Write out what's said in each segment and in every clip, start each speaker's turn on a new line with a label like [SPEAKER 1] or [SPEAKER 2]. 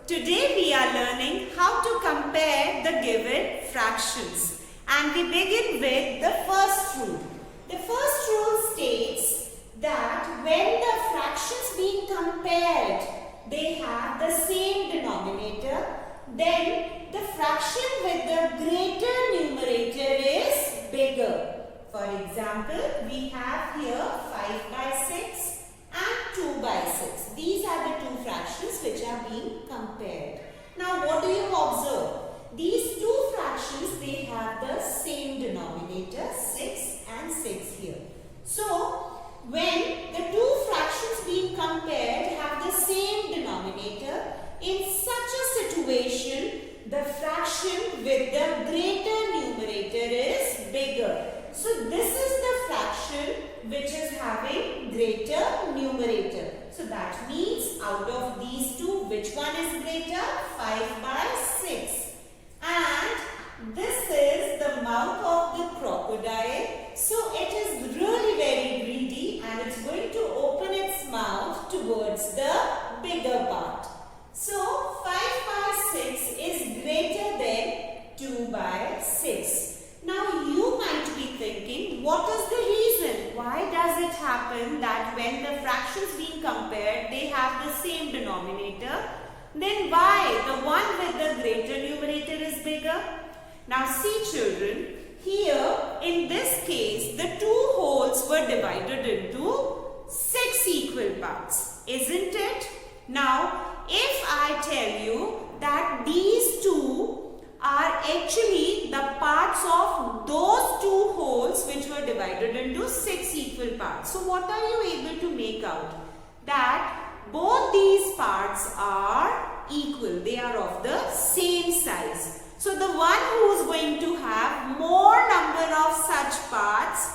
[SPEAKER 1] Today we are learning how to compare the given fractions, and we begin with the first rule. The first rule states that when the fractions being compared, they have the same denominator, then the fraction with the greater numerator is bigger. For example, we have here 5 by 6 and 2 by 6. These are the two fractions which are being compared. Now what do you observe? These two fractions, they have the same denominator, 6 and 6 here. So when the two fractions being compared have the same denominator, in such a situation the fraction with the greater numerator is bigger. So this is the fraction which is having greater numerator. So that means out of these two, which one is greater? 5 by 6. And this is the mouth of the crocodile. So it is really very greedy and it's going to open its mouth towards the bigger part. So 5 by 6 is greater than 2 by 6. Now you might be thinking, what is the reason? Why does it happen that when the fractions being compared, they have the same denominator? Then why the one with the greater numerator is bigger? Now see children, here in this case, the two wholes were divided into 6 equal parts, isn't it? Now if I tell you that these two are actually the parts of those two wholes which were divided into 6 equal parts. So what are you able to make out? That both these parts are equal. They are of the same size. So the one who is going to have more number of such parts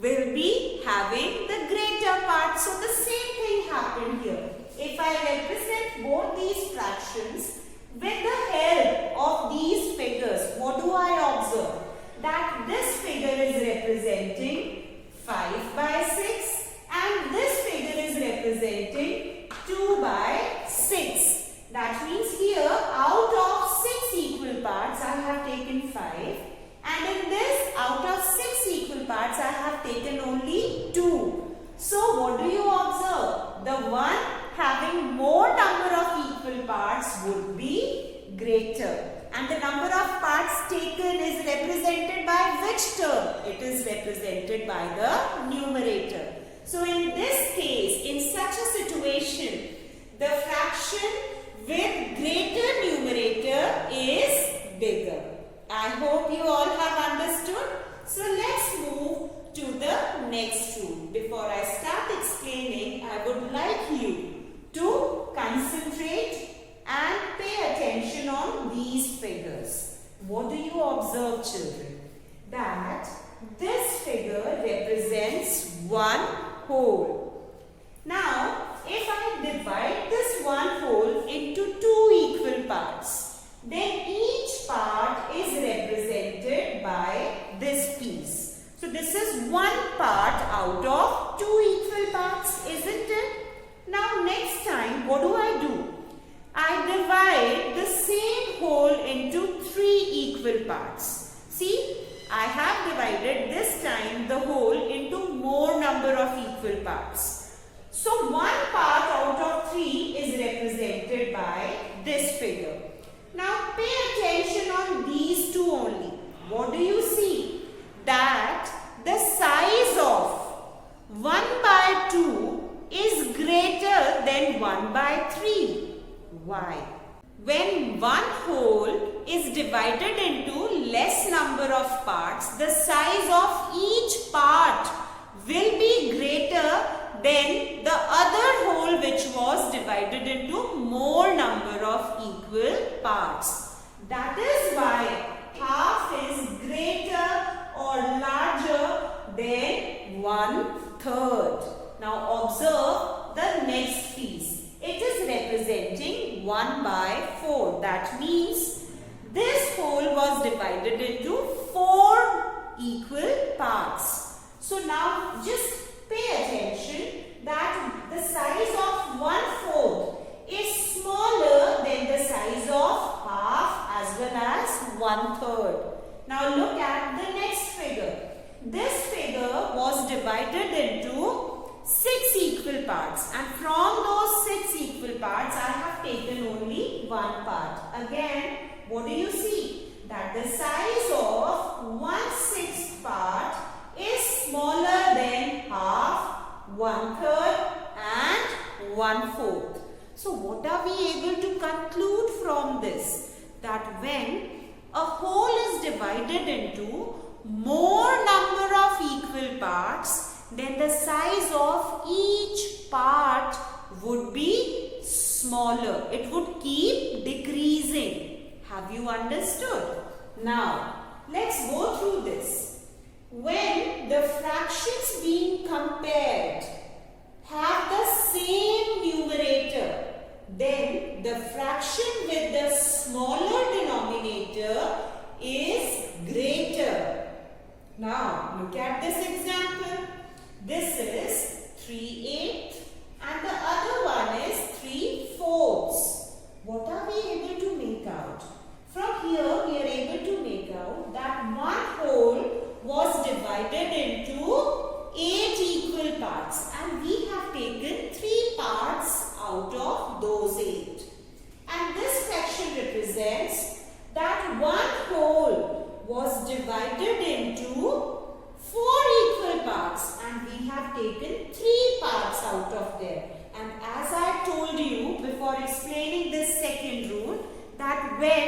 [SPEAKER 1] will be having the greater part. So the same thing happened here. If I represent both these fractions with the help of these figures, what do I observe? That this figure is representing 5 by 6 and this figure is representing 2 by 6. That means here out of 6 equal parts I have taken 5 and in this out of 6 equal parts I have taken only 2. So what do you observe? The one having more number of equal parts would be greater. And the number of parts taken is represented by which term? It is represented by the numerator. So in this case, in such a situation, the fraction with greater numerator is bigger. I hope you all have understood. So let's move to the next rule. Before I start explaining, I would like you to concentrate and pay attention on these figures. What do you observe, children? That this figure represents one whole. Now, if I divide this one whole into two equal parts, then each part is represented by this piece. So this is one part out of two equal parts, isn't it? Now next time, what do? I divide the same whole into 3 equal parts. See, I have divided this time the whole into more number of equal parts. So one part out of 3 is represented by this figure. Now pay attention on these two only. What do you see? That the size of 1 by 2 is greater than 1 by 3. Why? When one whole is divided into less number of parts, the size of each part will be greater than the other whole which was divided into more number of equal parts. That is why half is greater or larger than 1/3. Now observe the next piece. It is representing 1 by 4. That means this whole was divided into 4 equal parts. So now just pay attention that the size of 1/4 is smaller than the Again, what do you see? That the size of 1/6 part is smaller than half, 1/3 and 1/4. So what are we able to conclude from this? That when a whole is divided into more number of equal parts, then the size of each part would be smaller. It would keep decreasing. Have you understood? Now, let's go through this. When the fractions being compared have the same numerator, then the fraction with the smaller denominator is greater. Now, look at this example. This is 3/8 and the other one is 3/4. What are we able to make out? From here, we are able to make out that one whole was divided into 8 equal parts, and we have taken 3 parts out of those 8. And this fraction represents that one whole was divided into 4 equal parts, and we have taken 3 parts out of there. And as I told you before explaining this second rule, that when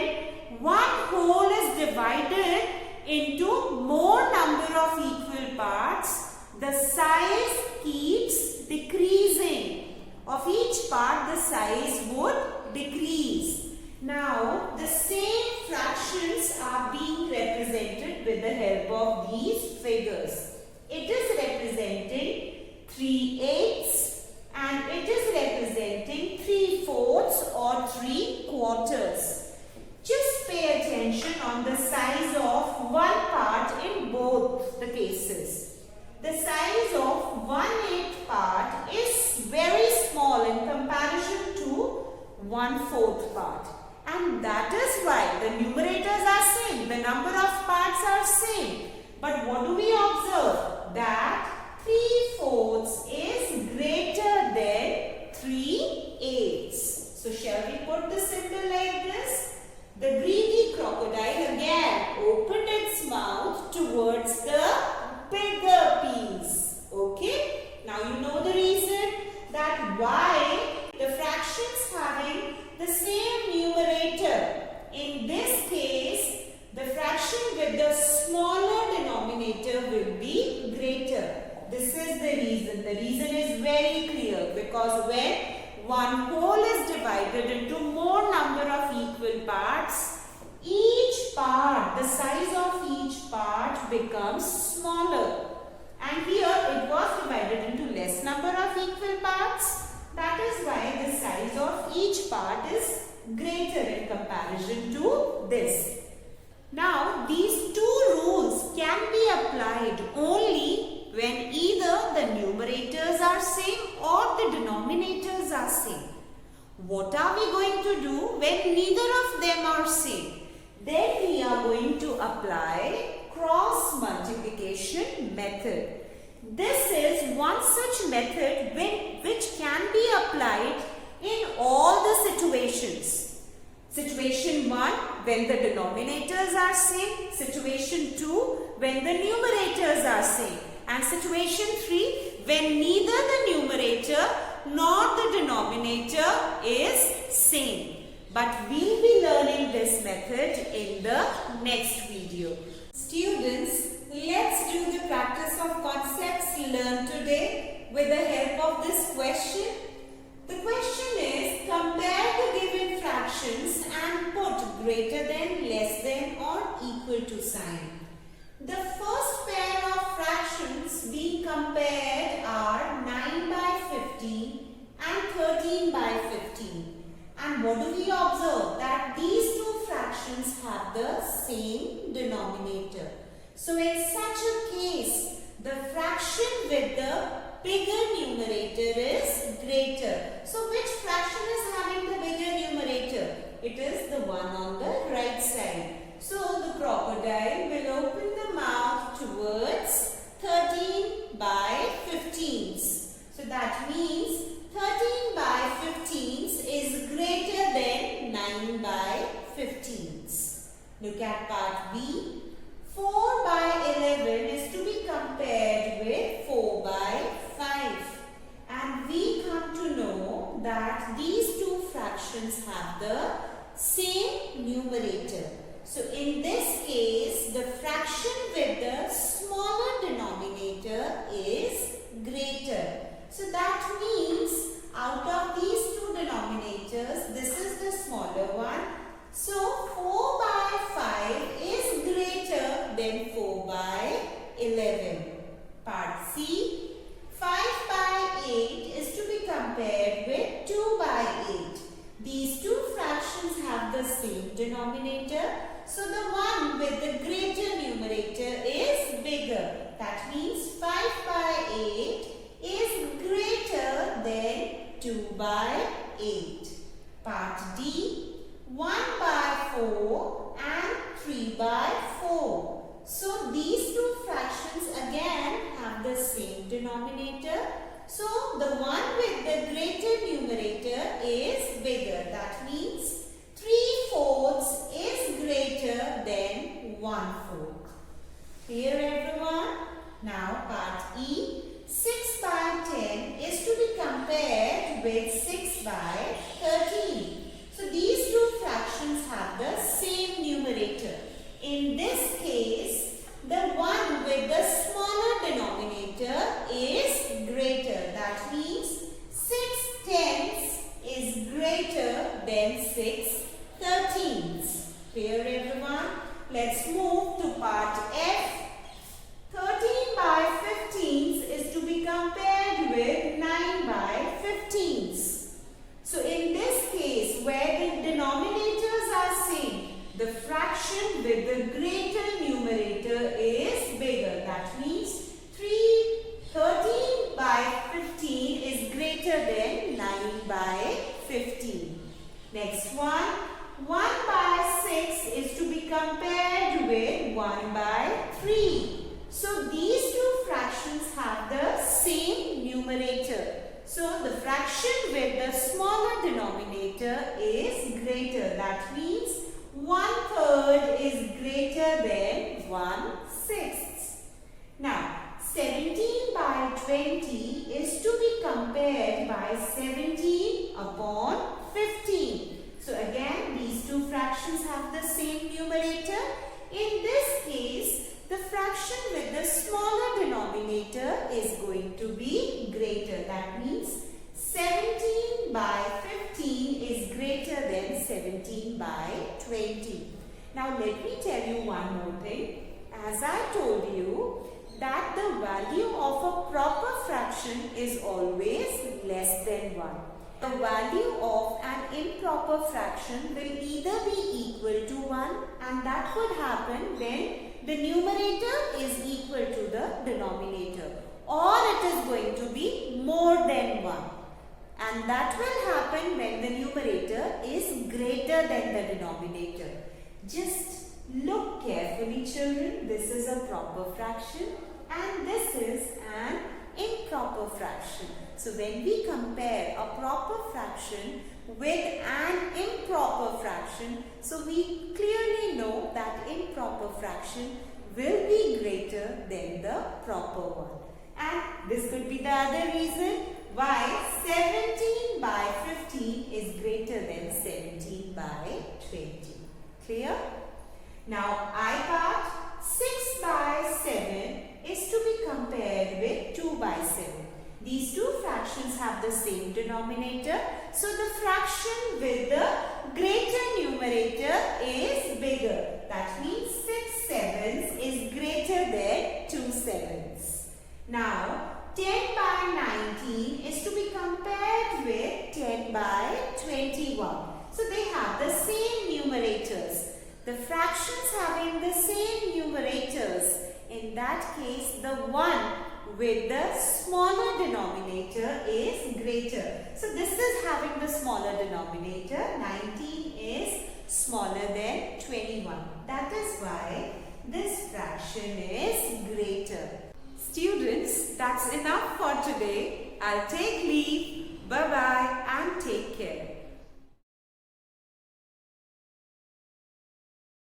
[SPEAKER 1] one whole is divided into more number of equal parts, the size keeps decreasing. Of each part, the size would decrease. Now, the same fractions are being represented with the help of these figures. It is representing 3/8 and it is representing 3/4 or 3/4. Just pay attention on the size of one part in both the cases. The size of 1/8 part is very small in comparison to 1/4 part. And that is why the numerators are same. The number of parts are same. But what do we observe? That 3/4 is greater than 3/8. So shall we put the symbol like this? The greedy crocodile again opened its mouth towards the bigger piece. Okay? Now you know the reason that why the fractions having the same numerator. In this case, the fraction with the smaller denominator will be greater. This is the reason. The reason is very clear, because when one whole is divided into more number of equal parts, each part, the size of each part becomes smaller. And here it was divided into less number of equal parts. That is why the size of each part is greater in comparison to this. Now, these two rules can be applied only when either the numerators are same or the denominators are same. What are we going to do when neither of them are same? Then we are going to apply cross multiplication method. This is one such method which can be applied in all the situations. Situation 1, when the denominators are same. Situation 2, when the numerators are same. And situation 3, when neither the numerator nor the denominator is same. But we'll be learning this method in the next video. Students, let's do the practice of concepts learned today with the help of this question. The question is, compare the given fractions and put greater than, less than or equal to sign. The first pair of fractions being compared are 9/15 and 13/15. And what do we observe? That these two fractions have the same denominator. So in such a case, the fraction with the bigger numerator is greater. So which fraction is having the bigger numerator? It is the one on the right side. So the crocodile will open the mouth towards 13/15. So that means 13/15 is greater than 9 by 15s. Look at part B. 4 by 11 is to be compared with 4 by 5. And we come to know that these two fractions have the same numerator. So in this case, the fraction with the smaller denominator is greater. So that means out of these two denominators, this is the smaller one. So 4 by 5 is greater than 4 by 11. Part C. 5 by 8 is to be compared with 2 by 8. These two fractions have the same denominator. So the one with the greater numerator is bigger. That means 5 by 8 is greater than 2 by 8. Part D. 1 by 4 and 3 by 4. So these two fractions again have the same denominator. So the one with the greater numerator is bigger. That means 3/4 is greater than 1/4. Clear everyone? Now part E. 6 by 10 is to be compared with 6 by 13. So these two fractions have the same numerator. In this case, the one with the smaller denominator is greater. That means 6/10 is greater than 6/13. Clear everyone? Let's move to part F. 13 by 15 is to be compared with 9 by 15. So in this case, where the denominators are same, the fraction with the greater numerator is bigger. That means 13 by 15 is greater than 9 by 15. Next one. 1 by 6 is to be compared with 1 by 3. So these two fractions have the same numerator. So the fraction with the smaller denominator is greater. That means 1/3 is greater than 1/6. Now 17 by 20 is to be compared by 17 upon 15. So again, these two fractions have the same numerator. In this case, the fraction with the smaller denominator is going to be greater. That means 17 by 15 is greater than 17 by 20. Now let me tell you one more thing. As I told you that the value of a proper fraction is always less than 1. The value of an improper fraction will either be equal to 1, and that would happen when the numerator is equal to the denominator, or it is going to be more than 1. And that will happen when the numerator is greater than the denominator. Just look carefully, children. This is a proper fraction and this is an improper fraction. So when we compare a proper fraction with an improper fraction, so we clearly know that improper fraction will be greater than the proper one. And this could be the other reason why 17 by 15 is greater than 17 by 20. Clear? Now I part 6 by 7 is to be compared with 2 by 7. These two fractions have the same denominator. So the fraction with the greater numerator is bigger. That means 6 sevens is greater than 2 sevens. Now 10 by 19 is to be compared with 10 by 21. So they have the same numerators. The fractions having the same numerators, in that case the one with the smaller denominator is greater. So this is having the smaller denominator. 19 is smaller than 21. That is why this fraction is greater. Students, that's enough for today. I'll take leave. Bye-bye and take care.